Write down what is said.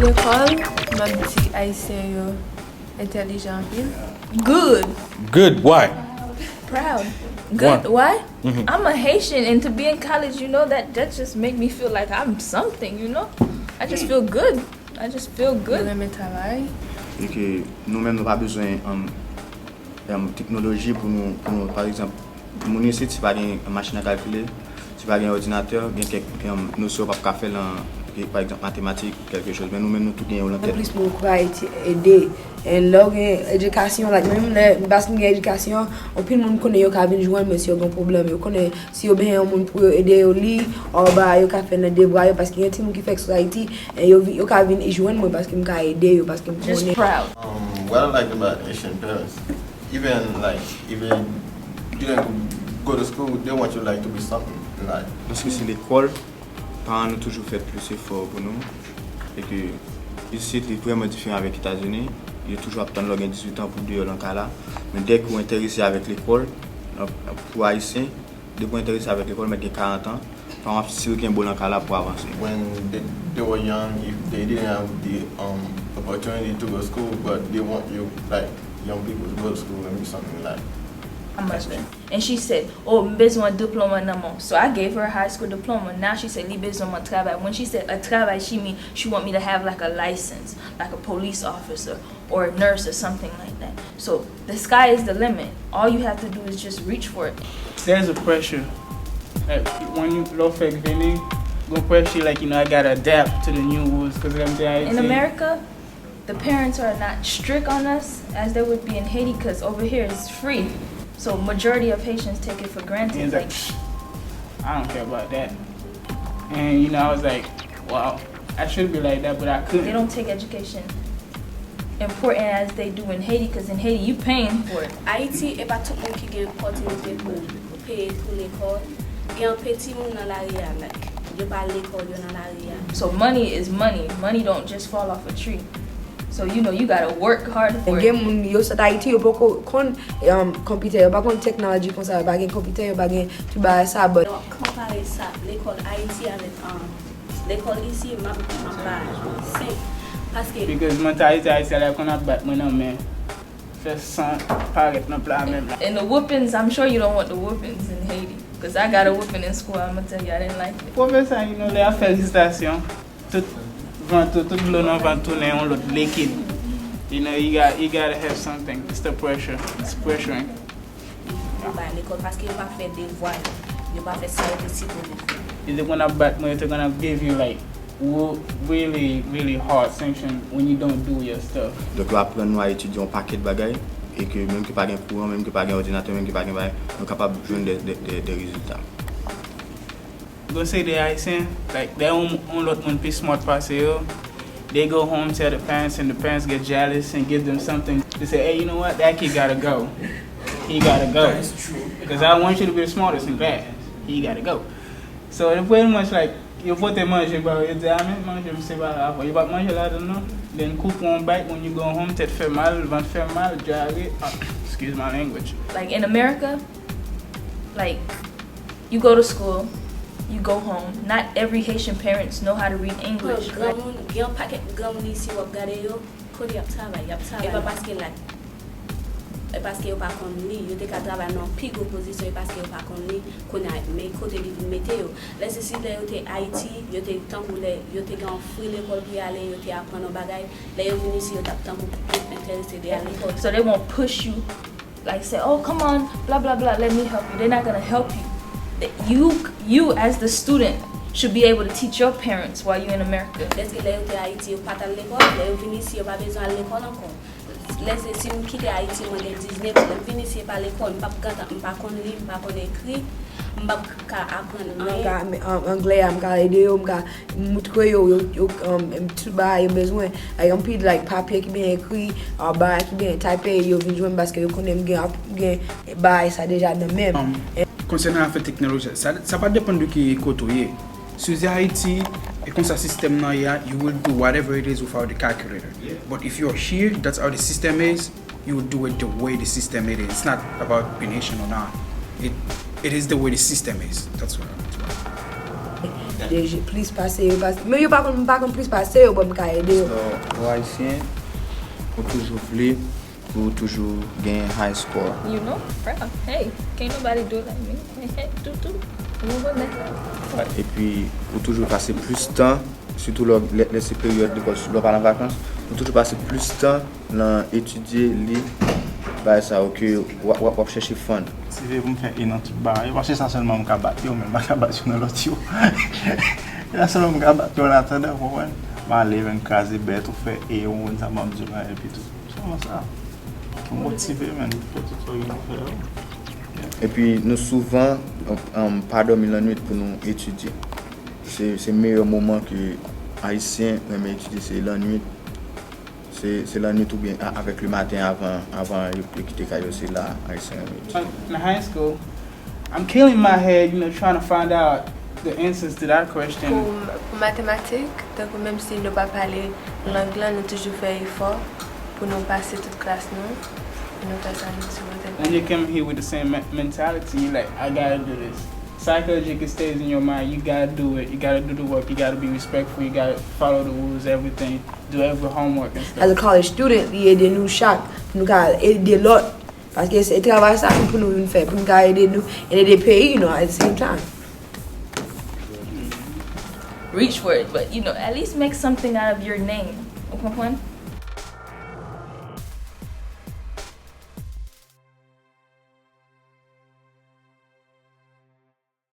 l'école, m'a dit haïtien intelligent. Good. Good. Why? Proud. Good. Why? Mhm. I'm a Haitian, and to be in college, that just make me feel like I'm something. I just feel good. I just feel good. J'aime travail. Et que nous-mêmes, nous n'avons pas besoin de technologie pour nous, par exemple, mon ici, tu pas une machine à calculer, tu pas un ordinateur, il y a quelques notions pas faire par exemple mathématiques, quelque chose, mais nous-mêmes, nous tout gagnons en tête. Plus pour aider. Et là, l'éducation, même parce que l'éducation, on peut monde connaît qu'il y a joindre monsieur un problème, il connaît si il y a un monde pour aider au lit, ou bah il a fait des devoirs parce qu'il y a des gens qui fait society et il a venir joindre moi parce qu'il m'a aider parce qu'il me Just connaît. proud. What I like about Haitian parents, even you didn't go to school, they want you to be something in life. Parce que c'est l'école, parents nous toujours fait plus effort pour nous, et que ici c'est vraiment différent avec les États-Unis. Il est toujours attendre 18 ans pour dire dans cas là, mais dès qu'on est intéressé avec l'école, pour Haïtiens, dès qu'on est intéressé avec l'école, mais 40 ans, par exemple si vous avez un bon cas là pour avancer. When they were young, if they didn't have the opportunity to go to school, but they want you, young people, to go to school and do something like. My mother. And she said, oh, besoin diploma no more. So I gave her a high school diploma. Now she said, li besoin mon travail. When she said a travail, she want me to have like a license, like a police officer or a nurse or something like that. So the sky is the limit. All you have to do is just reach for it. There's a pressure. When you love venir, go pressure I gotta adapt to the new rules because In America, the parents are not strict on us as they would be in Haiti because over here it's free. So majority of Haitians take it for granted. I don't care about that. And I was like, wow, I should be like that, but I couldn't. They don't take education important as they do in Haiti because in Haiti you paying for it. Haïti n'est pas tout le monde qui a une opportunité pour payer pour l'école. Il y a un petit monde dans l'arrière, il pas l'école dans l'arrière. So money is money. Money don't just fall off a tree. So you gotta work hard for it. Game yo sa Haïti yo poko kon computer yo pas kon technology kon ça pas gen computer yo pas gen tu ba ça but comparer ça l'école Haïti avec l'école ici m'a c'est parce que because mentalité haïtienne qu'on a battre moi non mais fait sans paraître non plat même là. And the whoopings, I'm sure you don't want the whoopings in Haiti because I got a whooping in school. I'm gonna tell you I didn't like it. Professeur, les affaires félicitations. Tout le monde va tourner on l'autre liquide. You gotta have something. It's the pressure. It's pressuring. L'école parce qu'il va faire des voix, il va faire ça aussi pour Is it gonna bat me? It's gonna give you really, really hard sanction when you don't do your stuff. Donc on apprend nous à étudier un paquet de bagages et que même que pas de courant, même que pas d'ordinateur, même que pas de bagages, on est capable de joindre des résultats. Go say the Haitian, they on lot one piece smart pass yo. They go home, tell the parents, and the parents get jealous and give them something. They say, hey, you know what? That kid gotta go. He gotta go. That's true. Because I want you to be the smartest in class. He gotta go. So it's pretty much you put the money, but you say, you got money, I don't know. Then cook one bite when you go home, take fait mal, drive it. Excuse my language. Like in America, you go to school, you go home. Not every Haitian parents know how to read English. Il y a un paquet de grands ici où regarder yo, côté y a travail. Et pas parce que pas comme lui, yo te ka travail non plus gros position parce que pas comme lui, connait mais côté de météo. Là c'est si là yo te Haïti, yo te temps pour yo te gan free l'école pour aller, yo te apprendre bagay. Là yo venu ici yo t'a temps pour intéressé de aller l'école. So they won't push you say, oh come on, blah blah blah, let me help you. They're not gonna help you. You as the student should be able to teach your parents while you're in America. Est-ce que là yo te Haïti yo pas à l'école, là yo venu ici yo pas besoin de l'école encore. Laissez si nous quitter Haïti moi de 19 ans, venir ici par l'école, pas connaître lire, pas connaître écrire, pas apprendre anglais am ka aider yo m'ka montrer yo tout ba yo besoin ay un peu papier qui bien écrit ba qui bien typé yo vinn joindre parce que yo connaît gen ba ça déjà dans même. Concernant la technologie, ça va dépendre de qui côté. Si vous Haïti et comme ça système là, you will do whatever it is without the calculator. Yeah. But if you're here, that's how the system is. You will do it the way the system it is. It's not about being Haitian or not. It is the way the system is. That's what. de plus pase yo. Men yo pa kon plus pase yo, bon mka ede yo. So, ou Haitien, ou toujou vle pou toujou gen high score. You know, proud. Hey, can't nobody do it like me. Do. Move on that. Et puis, ou toujou pase plus temps, surtout les périodes de l'école, pas en vacances, ou toujours passer plus de temps dans étudier, lire, bah ça, ok, ou chercher fun. Si vous me faites une autre barre, parce que ça seulement me battre, mais je battre sur l'autre. Là seulement me battre en attendant, je vais aller vers une case bête, ou faire et on va me dire, et puis tout. C'est comme ça. Pour motiver, mais pour tout ce qu'on fait. Et puis, nous souvent, pas dormir la nuit pour nous étudier. C'est le meilleur moment que Haïtien même étudier, c'est la nuit. C'est la nuit ou bien avec le matin avant de quitter Caillou, c'est là Haïtien. In high school, I'm killing my head, trying to find out the answers to that question. Pour mathématiques, donc même si nous ne pas parler l'anglais, nous toujours fait effort pour nous passer toute classe nous. Nous passer And you come here with the same mentality, you're like, I gotta do this. Psychologically stays in your mind, you gotta do it, you gotta do the work, you gotta be respectful, you gotta follow the rules, everything, do every homework and stuff. As a college student, li ede nou chak, nou ka ede lot. Paske se travay sa pou nou yon fè, pou nou ka ede nou, and ede peyi, at the same time. Reach for it, but at least make something out of your name. You comprend?